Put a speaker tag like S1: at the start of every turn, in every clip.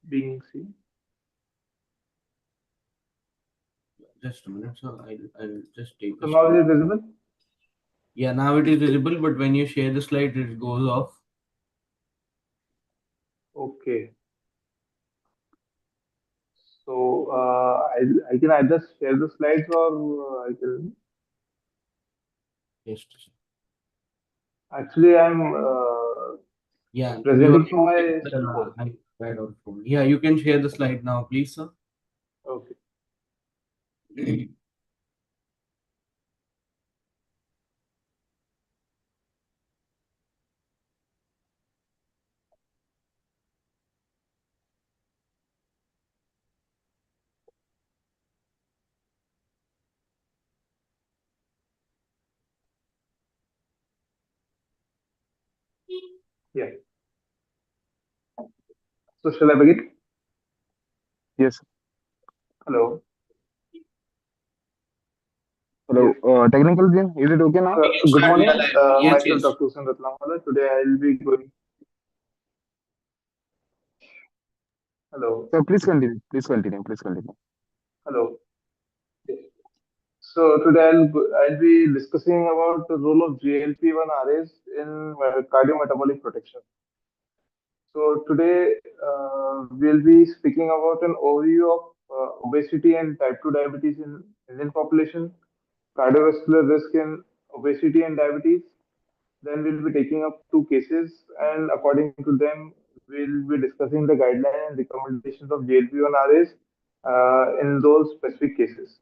S1: being seen.
S2: Just a minute, so I'll just take
S1: So
S2: a
S1: now
S2: screen.
S1: it is visible.
S2: Yeah, now it is visible, but when you share the slide, it goes off.
S1: Okay. So I can either share the slides or I can.
S2: Just
S1: Actually, I'm
S2: yeah, you
S1: presenting
S2: are
S1: from
S2: showing
S1: my cell
S2: the
S1: phone.
S2: iPad or phone. Yeah, you can share the slide now, please, sir.
S1: Okay. Yeah. So shall I begin?
S3: Yes.
S1: Hello.
S3: Hello.
S1: Yes.
S3: Technical team, is it okay now?
S1: Good morning.
S2: Yes,
S1: Myself,
S2: yes.
S1: Dr. Usman Ratnawala. Today I'll be going. Hello.
S3: So please continue. Please continue. Please continue.
S1: Hello. Yes. So today I'll be discussing about the role of GLP-1 RAs in cardiometabolic protection. So today we'll be speaking about an overview of obesity and type 2 diabetes in Indian population, cardiovascular risk in obesity and diabetes. Then we'll be taking up two cases, and according to them, we'll be discussing the guideline and recommendations of GLP-1 RAs in those specific cases.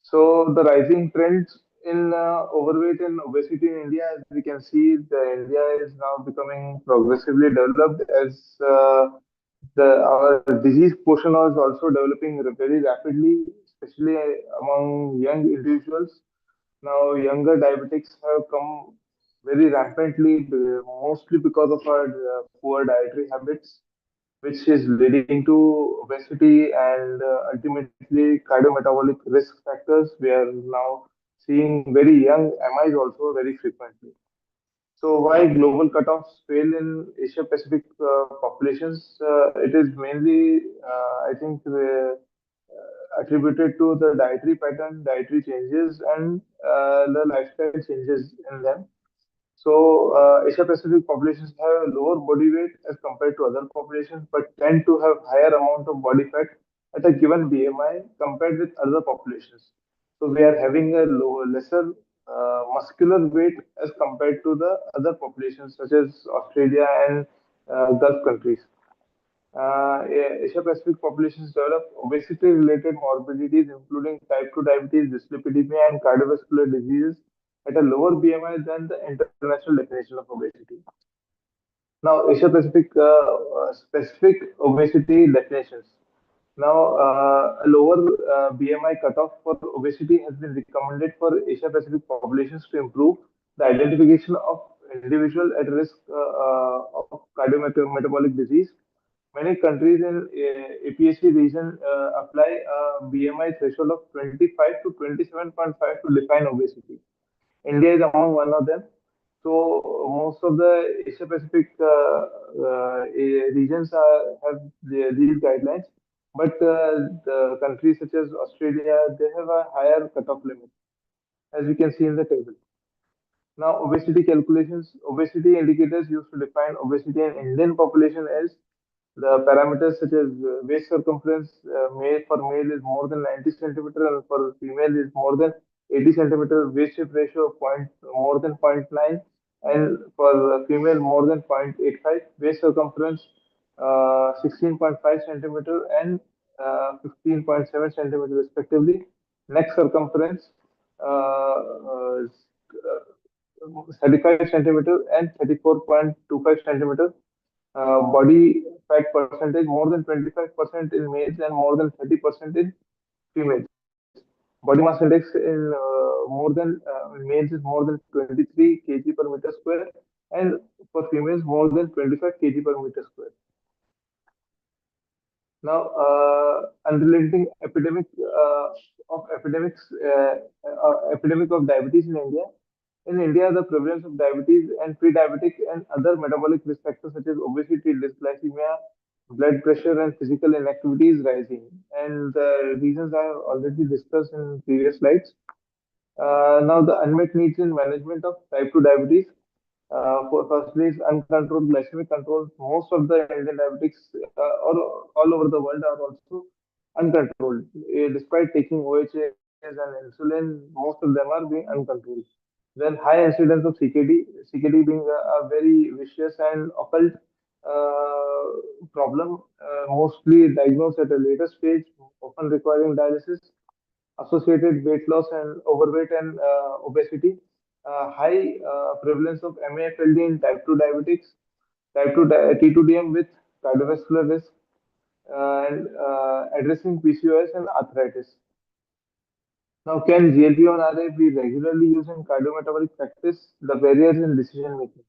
S1: So the rising trends in overweight and obesity in India, as we can see, India is now becoming progressively developed as our disease portion is also developing very rapidly, especially among young individuals. Now, younger diabetics have come very rampantly, mostly because of our poor dietary habits, which is leading to obesity and ultimately cardiometabolic risk factors. We are now seeing very young MIs also very frequently. So why global cutoffs fail in Asia Pacific populations? It is mainly, I think, attributed to the dietary pattern, dietary changes, and the lifestyle changes in them. So, Asia Pacific populations have lower body weight as compared to other populations, but tend to have higher amount of body fat at a given BMI compared with other populations. So, we are having a lesser muscular weight as compared to the other populations, such as Australia and Gulf countries. Asia Pacific populations develop obesity related morbidities, including type 2 diabetes, dyslipidemia, and cardiovascular diseases at a lower BMI than the international definition of obesity. Now, Asia Pacific specific obesity definitions. Now, a lower BMI cutoff for obesity has been recommended for Asia Pacific populations to improve the identification of individual at risk of cardiometabolic disease. Many countries in APAC region apply a BMI threshold of 25 to 27.5 to define obesity. India is among one of them. So most of the Asia Pacific regions have these guidelines, but the countries such as Australia, they have a higher cutoff limit, as we can see in the table. Now, obesity calculations, obesity indicators used to define obesity in Indian population as the parameters such as waist circumference, male for male is more than 90 centimeter and for female is more than 80 centimeter, waist shape ratio point more than zero point 0.9, and for female more than 0.85, waist circumference 16.5 centimeter and 15.7 centimeter respectively. Neck circumference uh, uh, 35 centimeter and 34.25 centimeter. Body fat percentage more than 25% in males and more than 30% in females. Body mass index in males is more than 23 kg per meter square, and for females more than 25 kg per meter square. Now, unrelenting epidemic of epidemics, epidemic of diabetes in India. In India, the prevalence of diabetes and pre-diabetic and other metabolic risk factors such as obesity, dyslipidemia, blood pressure, and physical inactivity is rising. And the reasons I have already discussed in previous slides. Now, the unmet needs in management of type 2 diabetes. For firstly, is uncontrolled glycemic control. Most of the Indian diabetics all over the world are also uncontrolled. Despite taking OHAs and insulin, most of them are being uncontrolled. Then high incidence of CKD being a very vicious and occult problem, mostly diagnosed at a later stage, often requiring dialysis, associated weight loss and overweight and obesity, high prevalence of MAFLD in type 2 diabetics, T2DM with cardiovascular risk, and addressing PCOS and arthritis. Now, can GLP-1 RA be regularly used in cardiometabolic practice? The barriers in decision making.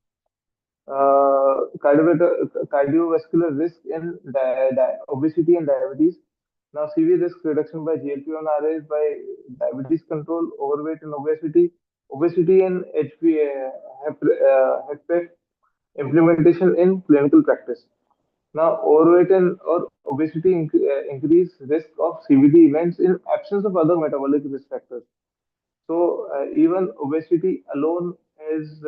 S1: Cardiovascular risk in obesity and diabetes. Now, CV risk reduction by GLP-1 RAs by diabetes control, overweight and obesity and HPF implementation in clinical practice. Now, overweight and or obesity increase risk of CVD events in absence of other metabolic risk factors. So, even obesity alone is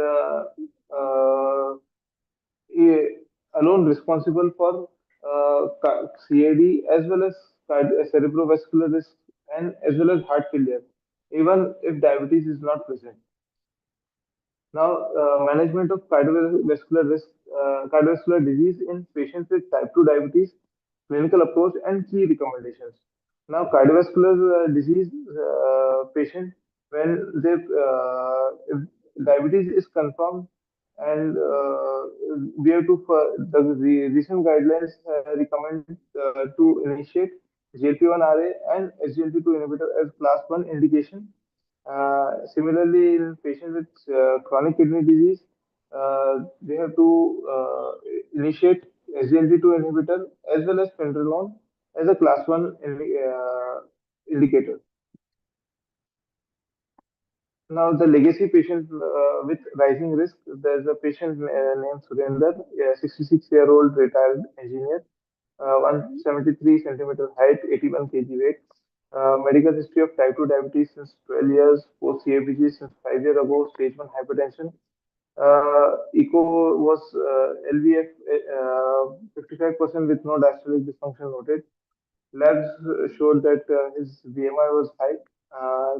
S1: alone responsible for CAD as well as cerebrovascular risk and as well as heart failure, even if diabetes is not present. Now, management of cardiovascular disease in patients with type 2 diabetes, clinical approach, and key recommendations. Now, cardiovascular disease patient, when if diabetes is confirmed, and we have to, the recent guidelines recommend to initiate GLP-1 RA and SGLT2 inhibitor as class 1 indication. Similarly, in patients with chronic kidney disease, they have to initiate SGLT2 inhibitor as well as pindrolone as a class 1 indicator. Now, the legacy patient with rising risk, there's a patient named Surinder, a 66-year-old retired engineer, 173 centimeter height, 81 kg weight. Medical history of type 2 diabetes since 12 years, post CABG since 5 years ago, stage 1 hypertension. Echo was LVF 55% with no diastolic dysfunction noted. Labs showed that his BMI was high,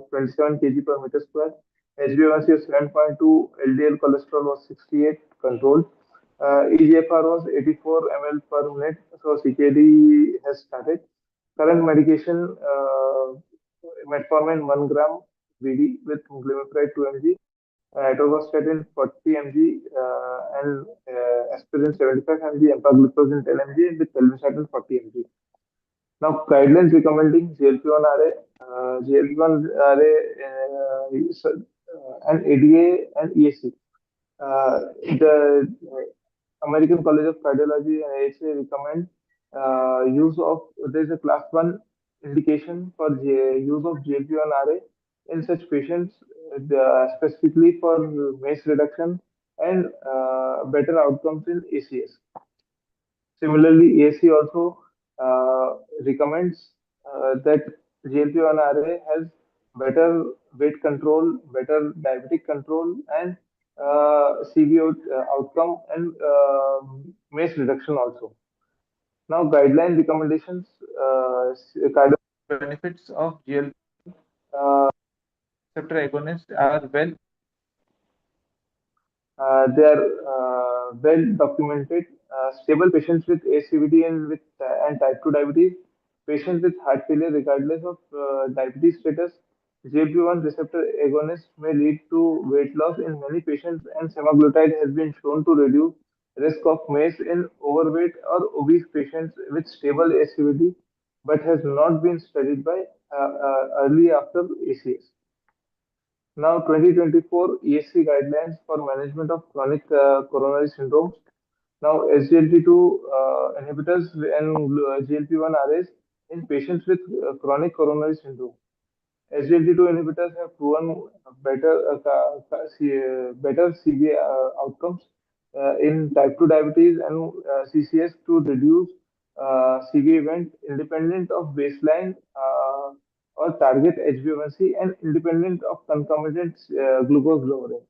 S1: 27 kg per meter square. HbA1c was 7.2, LDL cholesterol was 68, controlled. EGFR was 84 ml per minute, so CKD has started. Current medication, metformin 1 gram BD with glimepiride 2 mg, atorvastatin 40 mg, and aspirin 75 mg, empagliflozin 10 mg, with telmisartan 40 mg. Now, guidelines recommending GLP-1 RA, GLP-1 RA, and ADA and ESC. The American College of Cardiology and AHA recommend use of, there's a class 1 indication for use of GLP-1 RA in such patients, specifically for MACE reduction and better outcomes in ACS. Similarly, AC also recommends that GLP-1 RA has better weight control, better diabetic control, and CV outcome and MACE reduction also. Now, guideline recommendations, cardio benefits of GLP receptor agonists are well, they are well documented. Stable patients with ACVD and type 2 diabetes, patients with heart failure regardless of diabetes status, GLP-1 receptor agonist may lead to weight loss in many patients, and semaglutide has been shown to reduce risk of MACE in overweight or obese patients with stable ACVD, but has not been studied by early after ACS. Now, 2024 ESC guidelines for management of chronic coronary syndromes. Now, SGLT2 inhibitors and GLP-1 RAs in patients with chronic coronary syndrome. SGLT2 inhibitors have proven better better CV outcomes in type 2 diabetes and CCS to reduce CV event independent of baseline or target HbA1c and independent of concomitant glucose lowering.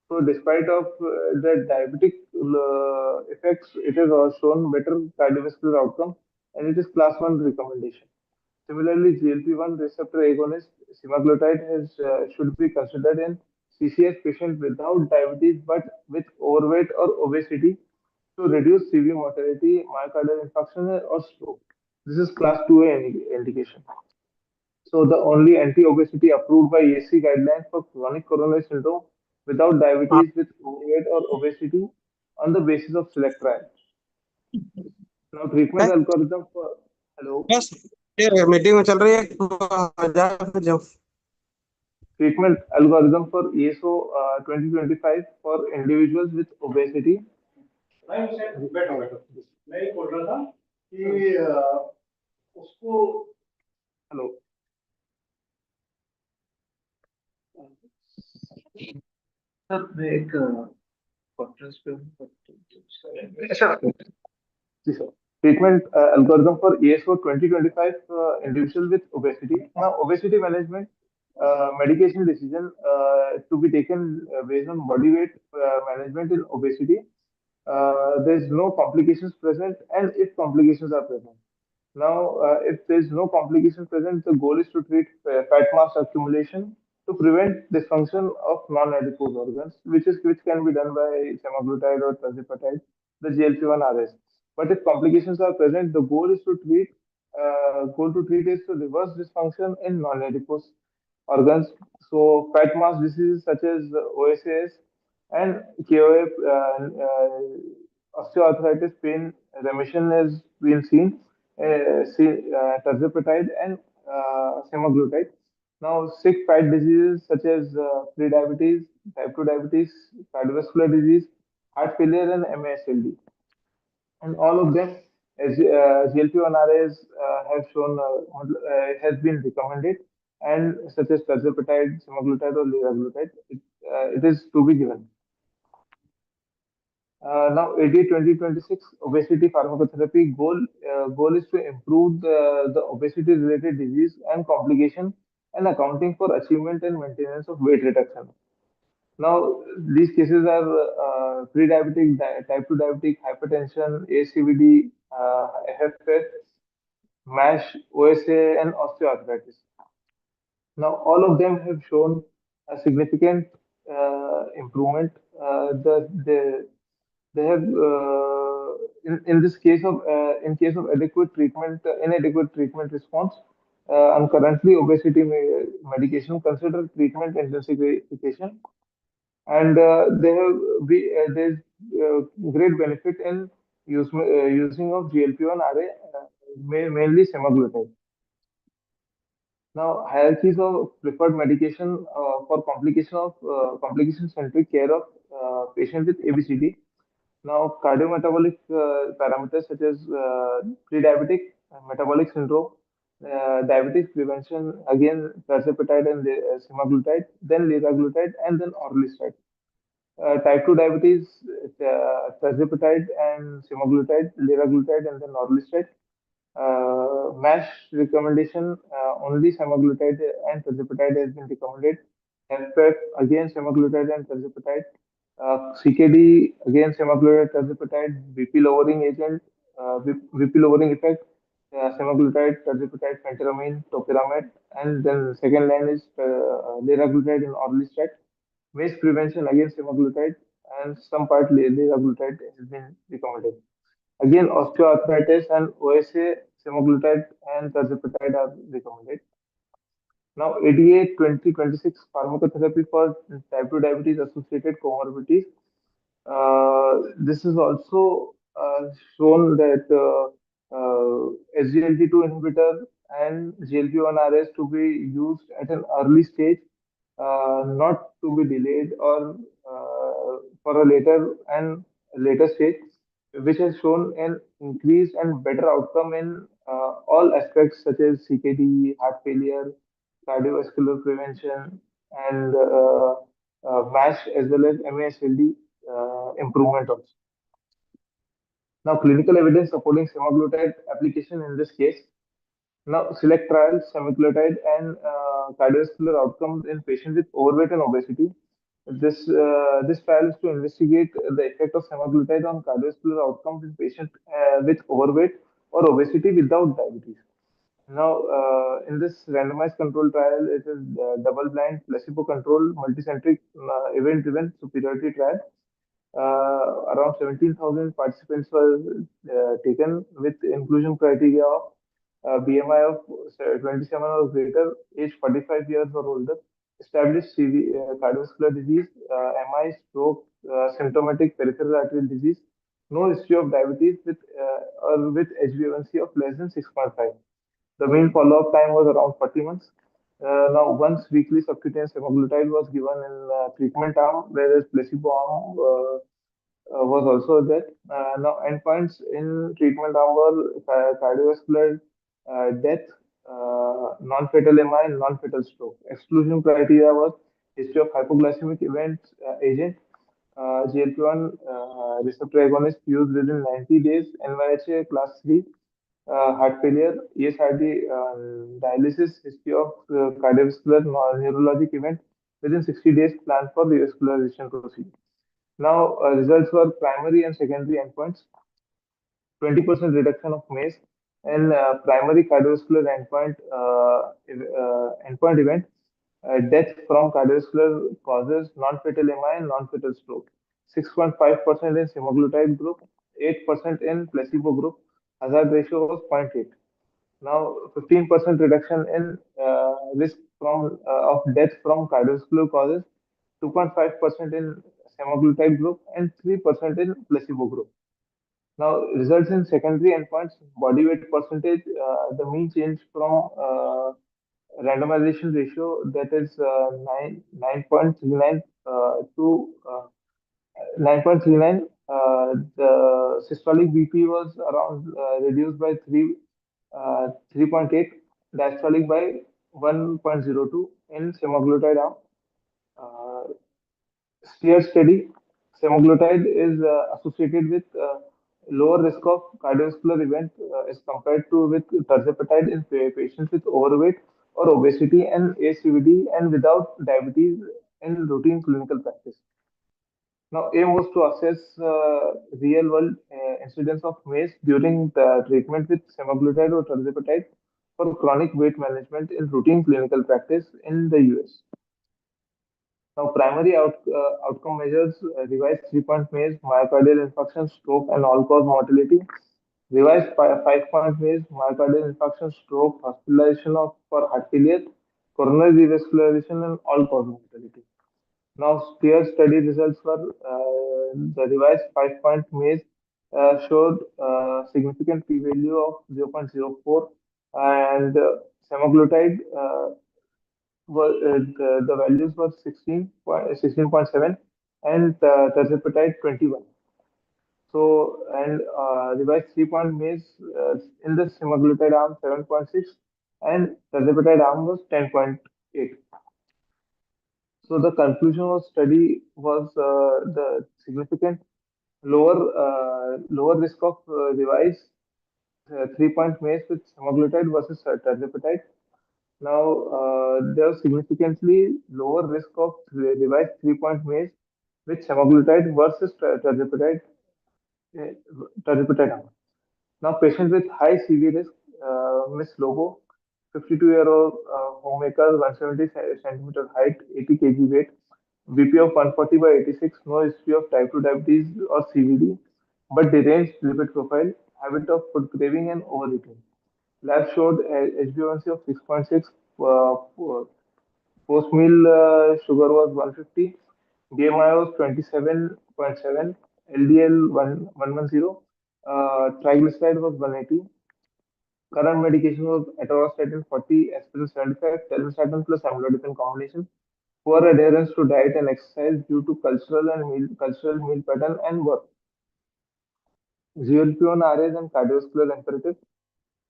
S1: So despite of the diabetic effects, it has also shown better cardiovascular outcome and it is class 1 recommendation. Similarly, GLP-1 receptor agonist semaglutide should be considered in CCS patients without diabetes but with overweight or obesity to reduce severe mortality, myocardial infarction, or stroke. This is class 2A indication. So the only anti-obesity approved by ESC guidelines for chronic coronary syndrome without
S4: हाँ,
S1: diabetes with overweight or obesity on the basis of select trial. Now treatment
S4: है?
S1: algorithm for hello.
S4: बस ये meeting में चल रही है तो आ जा फिर जाओ
S1: Treatment algorithm for ESO 2025 for individuals with obesity. बैठो बैठो मैं ये बोल रहा था कि उसको हेलो सर मैं एक कॉन्फ्रेंस पे हूँ अच्छा जी sir. Treatment algorithm for ESO 2025 individuals with obesity. Now, obesity management medication decision to be taken based on body weight management in obesity. There is no complications present, and if complications are present. Now, if there is no complication present, the goal is to treat fat mass accumulation to prevent dysfunction of non-adipose organs, which can be done by semaglutide or tirzepatide, the GLP-1 RS. But if complications are present, the goal to treat is to reverse dysfunction in non-adipose organs. So, fat mass diseases such as OSAS and KOF, osteoarthritis pain remission has been seen, tirzepatide and semaglutide. Now, sick fat diseases such as prediabetes, type 2 diabetes, cardiovascular disease, heart failure, and MASLD. And all of them, as GLP-1 RAs have shown, has been recommended, and such as tirzepatide, semaglutide, or liraglutide, it is to be given. Now, ADA 2026 obesity pharmacotherapy goal is to improve the obesity-related disease and complication and accounting for achievement and maintenance of weight reduction. Now, these cases are pre-diabetic, type 2 diabetic, hypertension, ACVD, FFS, MASH, OSA, and osteoarthritis. Now, all of them have shown a significant improvement. They have in this case of in case of adequate treatment, inadequate treatment response. And currently, obesity medication consider treatment intensification and there's great benefit in using of GLP-1 RA, mainly semaglutide. Now, hierarchies of preferred medication for complication-centric care of patient with ABCD. Now, cardiometabolic parameters such as pre-diabetic, metabolic syndrome, diabetes prevention, again, tirzepatide and semaglutide, then liraglutide, and then orlistat. Type 2 diabetes, tirzepatide and semaglutide, liraglutide, and then orlistat. MASH recommendation, only semaglutide and tirzepatide has been recommended. HFpEF, again semaglutide and tirzepatide. CKD, again semaglutide, tirzepatide. BP lowering agent, BP lowering effect, semaglutide, tirzepatide, phentermine, topiramate, and then second line is liraglutide and orlistat. MACE prevention against semaglutide and some part liraglutide has been recommended. Again, osteoarthritis and OSA, semaglutide and tirzepatide are recommended. Now, ADA 2026 pharmacotherapy for type 2 diabetes associated comorbidities. This is also shown that SGLT2 inhibitor and GLP-1 RS to be used at an early stage, not to be delayed or for a later stage, which has shown an increased and better outcome in all aspects such as CKD, heart failure, cardiovascular prevention, and MASH as well as MASLD improvement also. Now, clinical evidence supporting semaglutide application in this case. Now, select trials, semaglutide and cardiovascular outcomes in patients with overweight and obesity. This trial is to investigate the effect of semaglutide on cardiovascular outcomes in patients with overweight or obesity without diabetes. Now, in this randomized control trial, it is double-blind, placebo-controlled, multicentric, event-driven superiority trial. Around 17,000 participants were taken with inclusion criteria of BMI of 27 or greater, age 45 years or older, established cardiovascular disease, MI, stroke, symptomatic peripheral arterial disease, no history of diabetes or with HbA1c of less than 6.5. The mean follow-up time was around 40 months. Now, once weekly subcutaneous semaglutide was given in treatment arm, whereas placebo arm was also there. Now, endpoints in treatment arm were cardiovascular death, non-fatal MI, and non-fatal stroke. Exclusion criteria was history of hypoglycemic events, agent, GLP-1 receptor agonist used within 90 days, NYHA class 3, heart failure, ESRD, dialysis, history of cardiovascular neurologic event within 60 days, plan for revascularization procedure. Now, results were primary and secondary endpoints. 20% reduction of MACE and primary cardiovascular endpoint event, death from cardiovascular causes, non-fatal MI and non-fatal stroke. 6.5% in semaglutide group, 8% in placebo group. Hazard ratio was 0.8. Now, 15% reduction in risk of death from cardiovascular causes, 2.5% in semaglutide group, and 3% in placebo group. Now, results in secondary endpoints, body weight percentage, the mean change from randomization ratio, that is 9.39 to 9.39. The systolic BP was around reduced by 3.8, diastolic by 1.02 in semaglutide arm. Uh, Steer study, semaglutide is associated with lower risk of cardiovascular event as compared to with tirzepatide in patients with overweight or obesity and ACVD and without diabetes in routine clinical practice. Now, aim was to assess real-world incidence of MACE during the treatment with semaglutide or tirzepatide for chronic weight management in routine clinical practice in the US. Now, primary outcome measures, revised 3-point MACE, myocardial infarction, stroke, and all-cause mortality. Revised 5-point MACE, myocardial infarction, stroke, hospitalization for heart failure, coronary revascularization, and all-cause mortality. Now, SPEAR study results were the revised 5-point MACE showed significant p-value of 0.04, and semaglutide the values were 16.7 and tirzepatide 21. So, and revised 3-point MACE in the semaglutide arm 7.6 and tirzepatide arm was 10.8. So the conclusion of study was the significant lower risk of revised 3-point MACE with semaglutide versus tirzepatide. Now, there was significantly lower risk of revised 3-point MACE with semaglutide versus uh, tirzepatide arm. Now, patients with high CV risk, Miss Lobo, 52-year-old homemaker, 170 centimeter height, 80 kg weight, BP of 140 by 86, no history of type 2 diabetes or CVD, but deranged lipid profile, habit of food craving and overeating. Lab showed HbA1c of 6.6, post meal sugar was 150, BMI was 27.7, LDL 110, triglyceride was 180. Current medication was atorvastatin 40, aspirin 75, telmisartan plus amlodipine combination. Poor adherence to diet and exercise due to cultural meal pattern and work. GLP-1 RAs and cardiovascular imperative.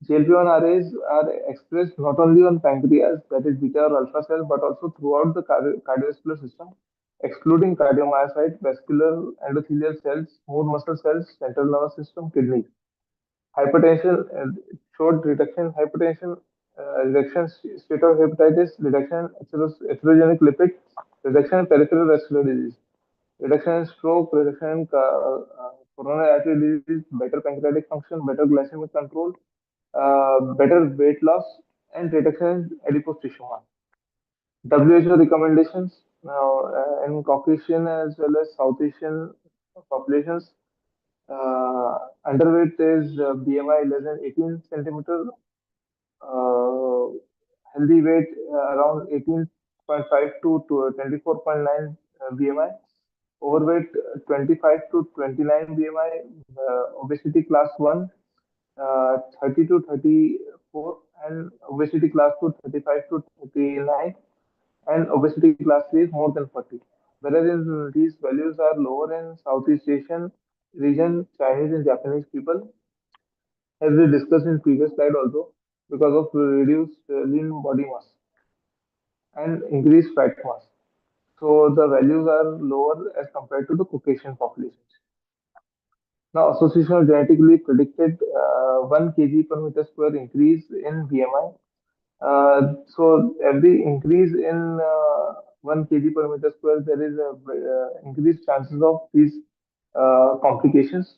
S1: GLP-1 arrays are expressed not only on pancreas, that is beta or alpha cell, but also throughout the cardiovascular system, excluding cardiomyocyte, vascular endothelial cells, smooth muscle cells, central nervous system, kidneys. Hypertension, showed reduction in hypertension, reduction state of hepatitis, reduction in atherogenic lipid, reduction in peripheral vascular disease, reduction in stroke, reduction in coronary artery disease, better pancreatic function, better glycemic control, better weight loss, and reduction in adipose tissue mass. WHO recommendations now in Caucasian as well as South Asian populations, underweight is BMI less than 18 centimeter, uh, healthy weight around 18.5 to 24.9 BMI, overweight 25 to 29 BMI, obesity class 1 30 to 34, and obesity class 2 35 to 39, and obesity class 3 is more than 40. Whereas these values are lower in Southeast Asian region, Chinese and Japanese people, as we discussed in previous slide also, because of reduced lean body mass and increased fat mass. So the values are lower as compared to the Caucasian populations. Now, association genetically predicted 1 kg per meter square increase in BMI. So every increase in 1 kg per meter square, there is a increased chances of these complications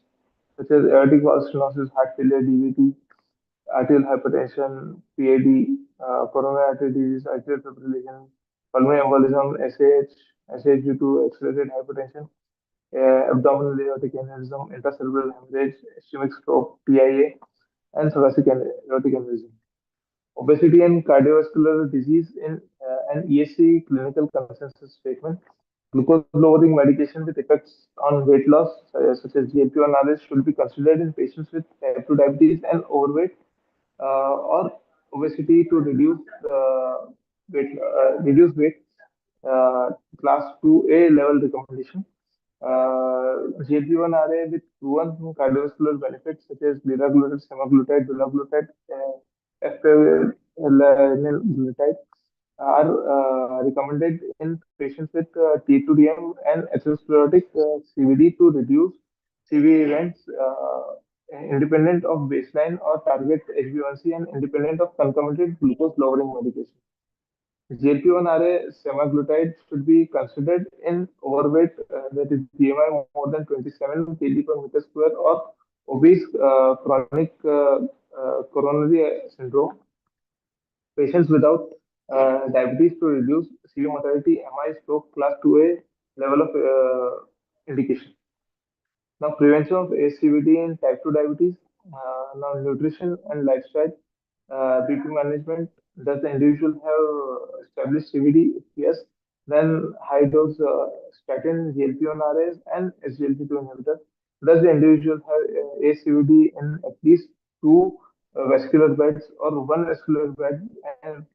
S1: such as aortic valve stenosis, heart failure, DVT, arterial hypertension, PAD, coronary artery disease, atrial fibrillation, pulmonary embolism, SAH due to accelerated hypertension, abdominal aortic aneurysm, intracerebral hemorrhage, ischemic stroke, TIA, and thoracic aortic aneurysm. Obesity and cardiovascular disease in an ESC clinical consensus statement. Glucose lowering medication with effects on weight loss, such as GLP-1 RS, should be considered in patients with type 2 diabetes and overweight or obesity to reduce weight, class 2A level recommendation. GLP-1 RA with proven cardiovascular benefits such as liraglutide, semaglutide, dulaglutide, glutide are recommended in patients with T2DM and atherosclerotic CVD to reduce CV events independent of baseline or target HbA1c and independent of concomitant glucose lowering medication. GLP-1 RA semaglutide should be considered in overweight, that is BMI more than 27 kg per meter square, or obese chronic coronary syndrome, patients without diabetes to reduce severe mortality, MI, stroke, class 2A level of indication. Now, prevention of ACVD in type 2 diabetes, now nutrition and lifestyle, BP management. Does the individual have established CVD? If yes, then high dose statin, GLP-1 RAs, and SGLT2 inhibitor. Does the individual have ACVD in at least two vascular beds or one vascular bed, and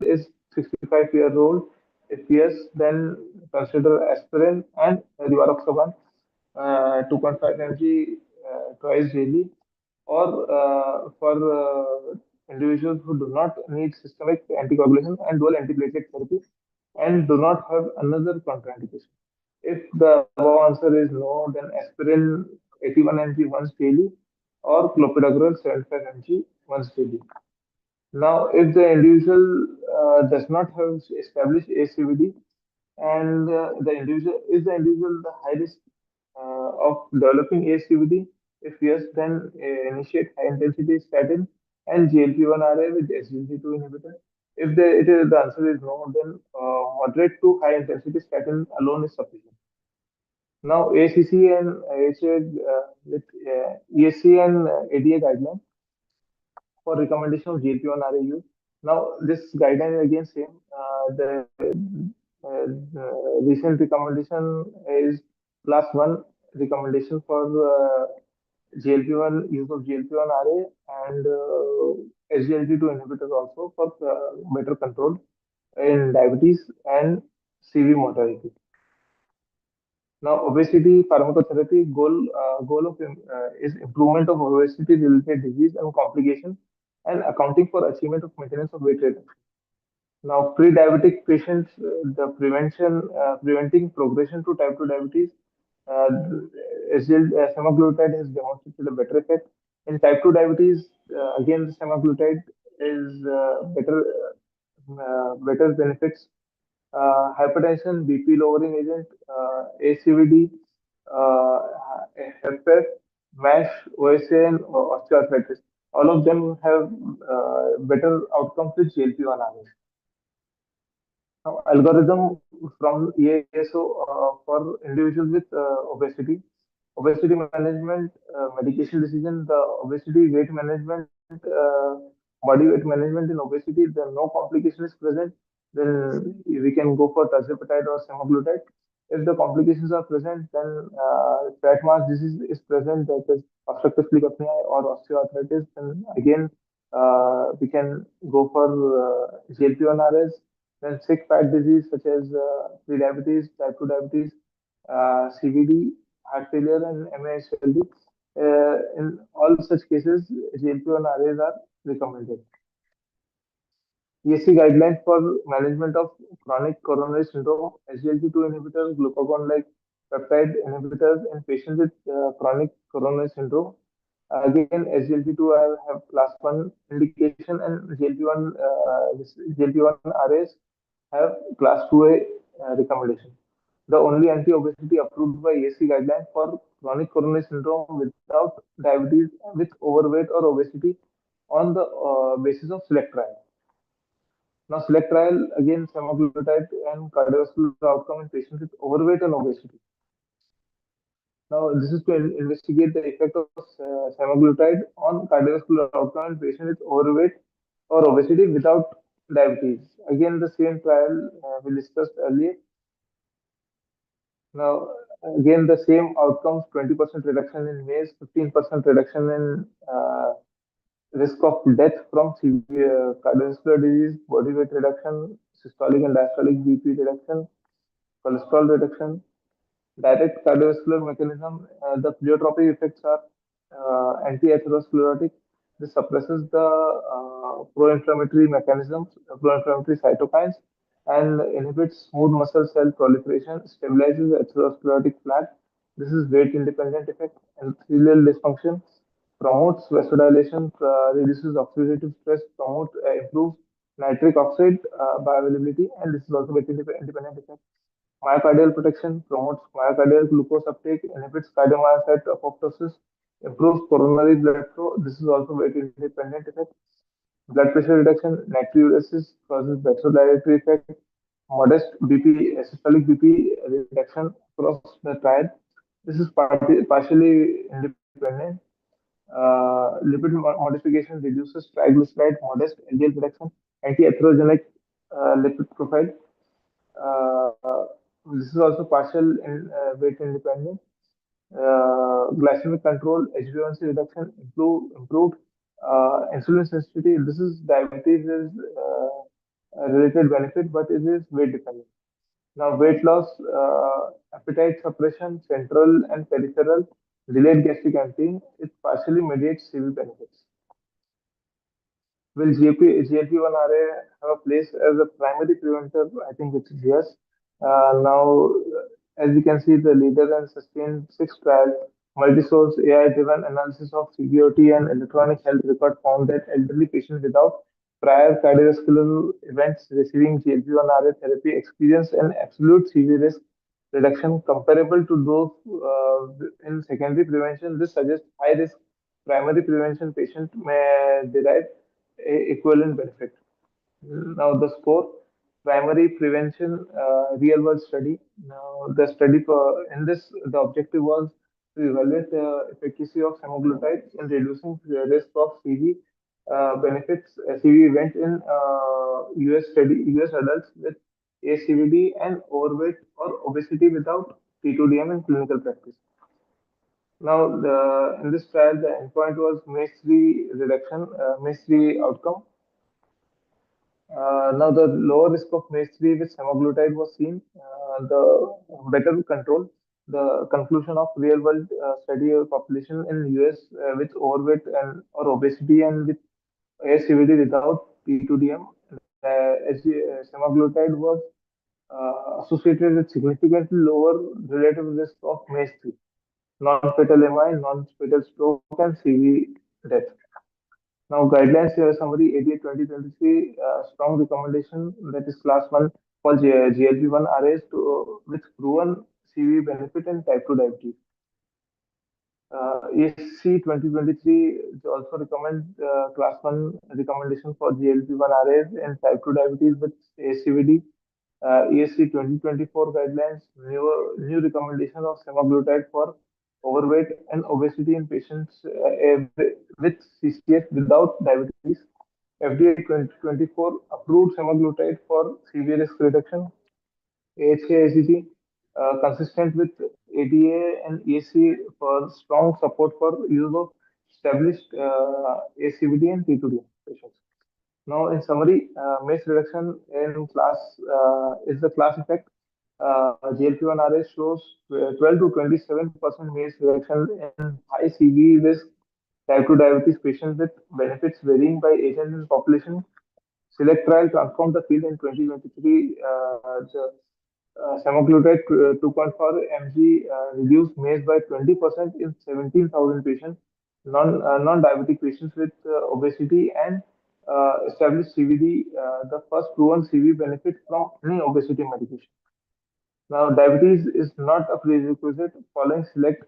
S1: is 65-year old? If yes, then consider aspirin and rivaroxaban 2.5 mg twice daily, or for individuals who do not need systemic anticoagulation and dual antiplatelet therapy and do not have another contraindication. If the above answer is no, then aspirin 81 mg once daily or clopidogrel 75 mg once daily. Now, if the individual does not have established ACVD, and the individual the high risk of developing ACVD? If yes, then initiate high intensity statin and GLP-1 RA with SGLT2 inhibitor. If the answer is no, then moderate to high intensity statin alone is sufficient. Now, ACC and AHA with ESC and ADA guidelines for recommendation of GLP-1 RA use. Now, this guideline is again same. The recent recommendation is class 1 recommendation for GLP-1 use of GLP-1 RA and SGLT2 inhibitors also for better control in diabetes and CV mortality. Now, obesity pharmacotherapy goal of is improvement of obesity related disease and complication and accounting for achievement of maintenance of weight reduction. Now, pre-diabetic patients, the preventing progression to type 2 diabetes, uh, semaglutide has demonstrated a better effect. In type 2 diabetes, again, the semaglutide is better benefits. Hypertension, BP lowering agent, ACVD, uh, HFF, MASH, OSA, and osteoarthritis. All of them have better outcomes with GLP-1 agonists. Now, algorithm from EASO for individuals with obesity management, medication decision, the obesity weight management, body weight management in obesity, then no complication is present, then we can go for tirzepatide or semaglutide. If the complications are present, then fat mass disease is present, that is obstructive sleep apnea or osteoarthritis, then again we can go for GLP-1 RS. Then sick fat disease such as pre-diabetes, type 2 diabetes, CVD, heart failure, and MASLD. In all such cases, GLP-1 RAs are recommended. ESC guidelines for management of chronic coronary syndrome, SGLT2 inhibitors, glucagon-like peptide inhibitors in patients with chronic coronary syndrome. Again, SGLT2 have class 1 indication and GLP-1 RAs have class 2A recommendation. The only anti-obesity approved by ESC guidelines for chronic coronary syndrome without diabetes with overweight or obesity on the basis of select trial. Now, select trial again semaglutide and cardiovascular outcome in patients with overweight and obesity. Now, this is to investigate the effect of semaglutide on cardiovascular outcome in patients with overweight or obesity without diabetes. Again, the same trial we discussed earlier. Now, again, the same outcomes: 20% reduction in MACE, 15% reduction in risk of death from severe cardiovascular disease, body weight reduction, systolic and diastolic BP reduction, cholesterol reduction, direct cardiovascular mechanism. The pleiotropic effects are anti-atherosclerotic. This suppresses the pro-inflammatory mechanisms, pro-inflammatory cytokines, and inhibits smooth muscle cell proliferation, stabilizes atherosclerotic plaque. This is weight independent effect. And Endothelial dysfunction promotes vasodilation, reduces oxidative stress, promotes improves nitric oxide bioavailability, and this is also weight independent effect. Myocardial protection promotes myocardial glucose uptake, inhibits cardiomyocyte apoptosis, improves coronary blood flow. This is also weight independent effect. Blood pressure reduction, natriuresis causes vasodilatory effect, modest BP, systolic BP reduction across the trial. This is partially independent. Lipid modification reduces triglyceride, modest LDL reduction, anti-atherogenic lipid profile. This is also partial in weight independent. Glycemic control, HbA1c reduction, improved insulin sensitivity. This is diabetes is a related benefit, but it is weight dependent. Now, weight loss, appetite suppression, central and peripheral, delayed gastric emptying, it partially mediates CV benefits. Will GLP-1 RA have a place as a primary preventer? I think it's yes. Now, as you can see, the leader and sustained six trial, multi-source AI-driven analysis of CVOT and electronic health record found that elderly patients without prior cardiovascular events receiving GLP-1 RA therapy experience an absolute CV risk reduction comparable to those in secondary prevention. This suggests high-risk primary prevention patient may derive equivalent benefit. Now the score, primary prevention real world study. Now the study for in this the objective was to evaluate the efficacy of semaglutide in reducing the risk of CV benefits CV event in US adults with ACVD and overweight or obesity without T2DM in clinical practice. Now, in this trial, the endpoint was MACE-3 reduction, MACE-3 outcome. Now, the lower risk of MACE-3 with semaglutide was seen, the better control. the conclusion of real-world study of population in US with overweight and or obesity and with ASCVD without P2DM, semaglutide was associated with significantly lower relative risk of MACE3, non-fatal MI, non-fatal stroke, and CV death. Now, guidelines summary 88 2023 strong recommendation that is class 1 for GLP-1 RAs to, with proven CV benefit and type 2 diabetes. ESC 2023 also recommend class 1 recommendation for GLP-1 RAs and type 2 diabetes with ACVD. ESC 2024 guidelines, new recommendation of semaglutide for overweight and obesity in patients with CCS without diabetes. FDA 2024 approved semaglutide for CV risk reduction. AHA-ACT, consistent with ADA and ESC for strong support for use of established ACVD and T2D patients. Now, in summary, MACE reduction in class is the class effect. GLP-1 RA shows 12 to 27% MACE reduction in high CV risk type 2 diabetes patients with benefits varying by age and population. Select trial transformed the field in 2023. The semaglutide 2.4 mg reduced MACE by 20% in 17,000 patients, non-diabetic patients with obesity and established CVD, the first proven CV benefit from any obesity medication. Now, diabetes is not a prerequisite. Following select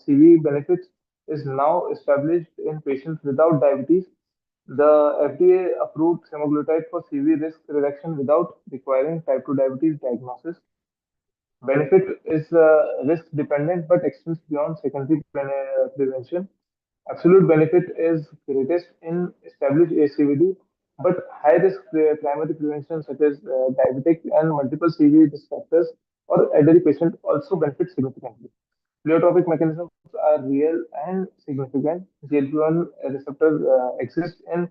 S1: CV benefits is now established in patients without diabetes. The FDA approved semaglutide for CV risk reduction without requiring type 2 diabetes diagnosis. Benefit is risk dependent but extends beyond secondary prevention. Absolute benefit is greatest in established ACVD, but high risk primary prevention such as diabetic and multiple CV risk factors or elderly patient also benefit significantly. Pleiotropic mechanisms are real and significant. GLP-1 receptors exist in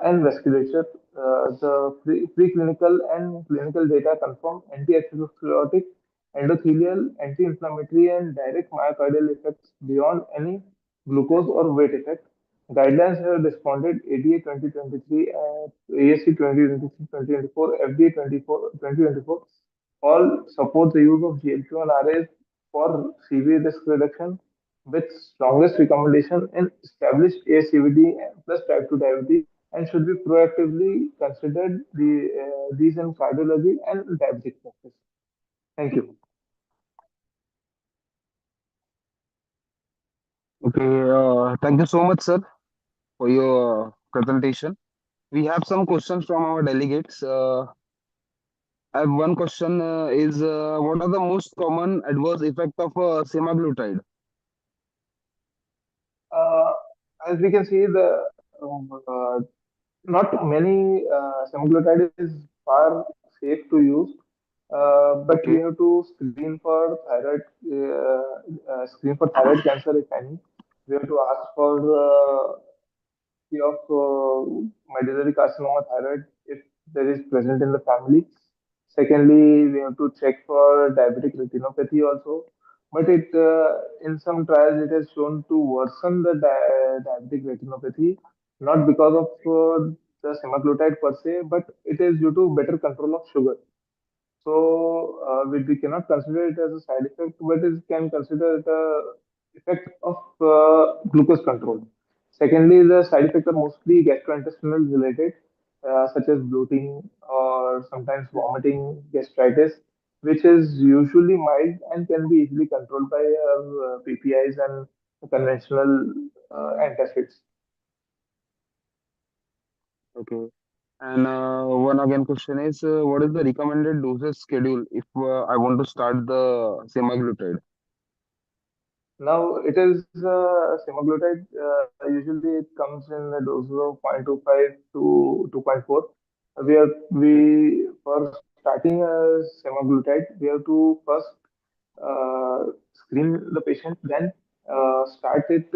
S1: and vasculature. The preclinical and clinical data confirm anti-atherosclerotic, endothelial, anti-inflammatory, and direct myocardial effects beyond any glucose or weight effect. Guidelines have responded ADA 2023, ASC 2023-2024, FDA 2024. All support the use of GLP-1 RAs for CV risk reduction with strongest recommendation in established ACVD plus type 2 diabetes and should be proactively considered these in cardiology and diabetic practice. Thank you.
S3: Okay, thank you so much, sir, for your presentation. We have some questions from our delegates. I have one question is what are the most common adverse effect of semaglutide?
S1: Uh, as we can see, the not many semaglutide is far safe to use, but we
S3: Okay,
S1: have to screen for thyroid cancer if any. We have to ask for of medullary carcinoma thyroid if there is present in the family. Secondly, we have to check for diabetic retinopathy also. But in some trials it has shown to worsen the diabetic retinopathy, not because of the semaglutide per se, but it is due to better control of sugar. So we cannot consider it as a side effect, but it can consider it a effect of glucose control. Secondly, the side effects are mostly gastrointestinal related, such as bloating or sometimes vomiting, gastritis, which is usually mild and can be easily controlled by PPIs and conventional antacids.
S3: okay. And one again question is what is the recommended dosage schedule if I want to start the semaglutide?
S1: Now it is semaglutide. Usually it comes in a dose of 0.25 to 2.4. We for starting semaglutide, we have to first screen the patient, then start it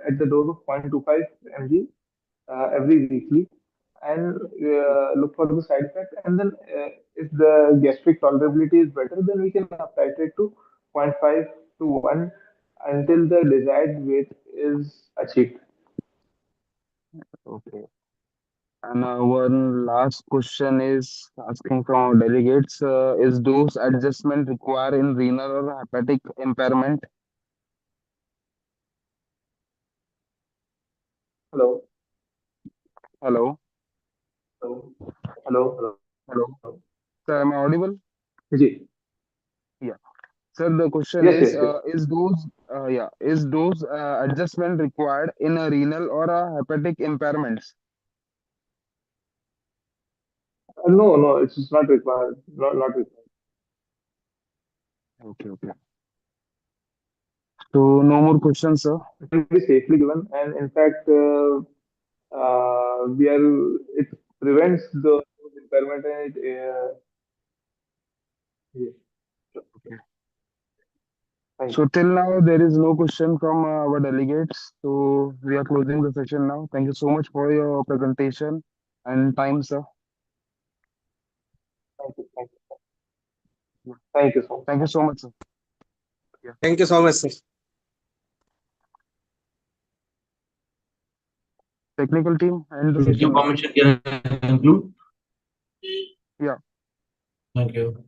S1: at the dose of 0.25 mg every weekly, and look for the side effect. And then if the gastric tolerability is better, then we can titrate to 0.5 to 1 until the desired weight is achieved.
S3: Okay. And one last question is asking from our delegates, is dose adjustment required in renal or hepatic impairment?
S1: Hello,
S3: Hello,
S1: hello, hello,
S3: hello.
S1: hello.
S3: Sir, am I audible?
S1: Ji.
S3: Yeah. Sir, the question
S1: Yes, yes, yes.
S3: is dose adjustment required in a renal or a hepatic impairments?
S1: No, no, it is not required. Not required.
S3: Okay, okay. So no more questions, sir.
S1: It can be safely given, and in fact, we are it prevents the impairment and it. Yes.
S3: Okay.
S1: Thank
S3: So
S1: you.
S3: till now there is no question from our delegates. So we are closing the session now. Thank you so much for your presentation and time, sir.
S1: Thank you. Thank you.
S3: Yeah.
S1: Thank you so much.
S3: Thank you so much, sir. Yeah.
S4: Thank you so much, sir.
S3: Technical team, end the
S2: With your
S3: session now.
S2: permission, can I conclude?
S3: Yeah.
S2: Thank you.